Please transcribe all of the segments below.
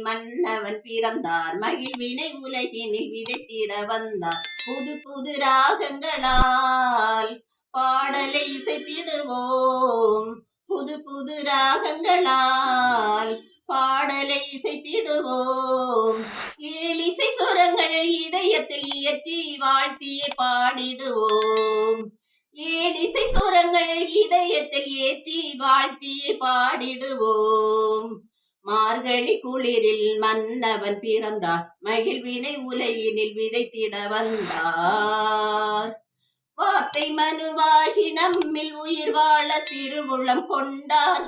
மன்னவன் பிறந்தார், மகிழ்வினை உலகினில் விதைத்திட வந்தார். புது புது ராகங்களால் பாடலை இசைத்திடுவோம், புது புது ராகங்களால் பாடலை இசைத்திடுவோம். ஏழிசை சுரங்கள் இதயத்தில் இயற்றி வாழ்த்தியை பாடிடுவோம், ஏழிசை சுரங்கள் இதயத்தில் ஏற்றி வாழ்த்தியை பாடிடுவோம். மார்கழி குளிரில் மன்னவன் பிறந்தார், மகிழ்வினை உலகினில் விதைத்திட வந்தார். வார்த்தை மனுவாகி நம்மில் உயிர் வாழ திருவுளம் கொண்டார்,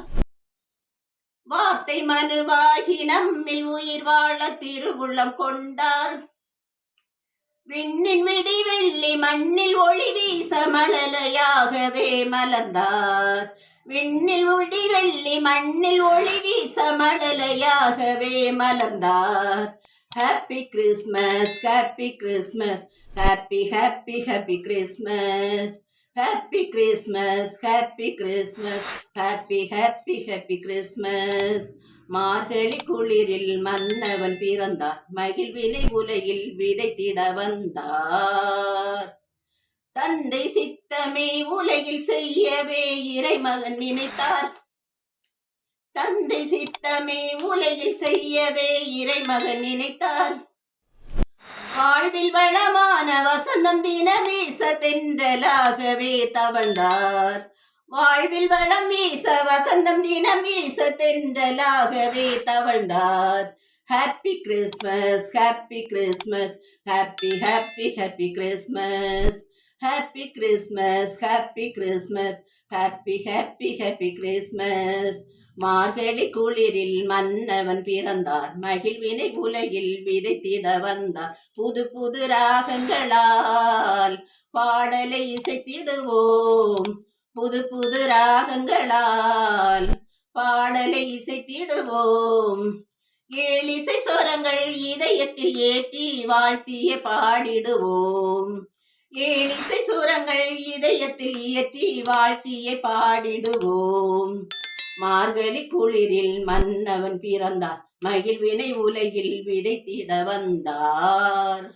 வார்த்தை மனுவாகி நம்மில் உயிர் வாழ திருவுளம் கொண்டார். விண்ணின் விடி வெள்ளி மண்ணில் ஒளி வீச மழலையாகவே மலர்ந்தார், விண்ணில் ஒளி வெள்ளி மண்ணில் ஒளி வீச மழலையாகவே மலர்ந்தார். Happy Christmas, happy Christmas, happy happy happy Christmas, happy Christmas, happy Christmas, happy happy happy Christmas. மார்கழி குளிரில் மன்னவன் பிறந்தார், மகிழ்வினை உலகில் விதைத்திட வந்தார். தந்தை சித்தமே உலகில் செய்யவே இறைமகன் நினைத்தார், தந்தை சித்தமே உலகில் செய்யவே இறைமகன் நினைத்தார். வாழ்வில் வளமான வசந்தம் தின வீச தென்றலாகவே தவழ்ந்தார், வாழ்வில் வளம் வீச வசந்தம் தினம் வீச தென்றலாகவே தவழ்ந்தார். Happy Christmas, happy Christmas, happy happy happy Christmas, happy Christmas, happy Christmas, happy happy happy Christmas. மார்கழி குளிரில் மன்னவன் பிறந்தார், மகிழ்வினை உலகில் விதைத்திட வந்தார். புது புது ராகங்களால் பாடலை இசைத்திடுவோம், புது புது ராகங்களால் பாடலை இசைத்திடுவோம். ஏழிசை சொரங்கள் இதயத்தில் ஏற்றி வாழ்த்திய பாடிடுவோம், ஏழிசை சுரங்கள் இதயத்தில் இயற்றி வாழ்த்தியை பாடிடுவோம். மார்கழி குளிரில் மன்னவன் பிறந்தார், மகிழ்வினை உலகில் விதைத்திட வந்தார்.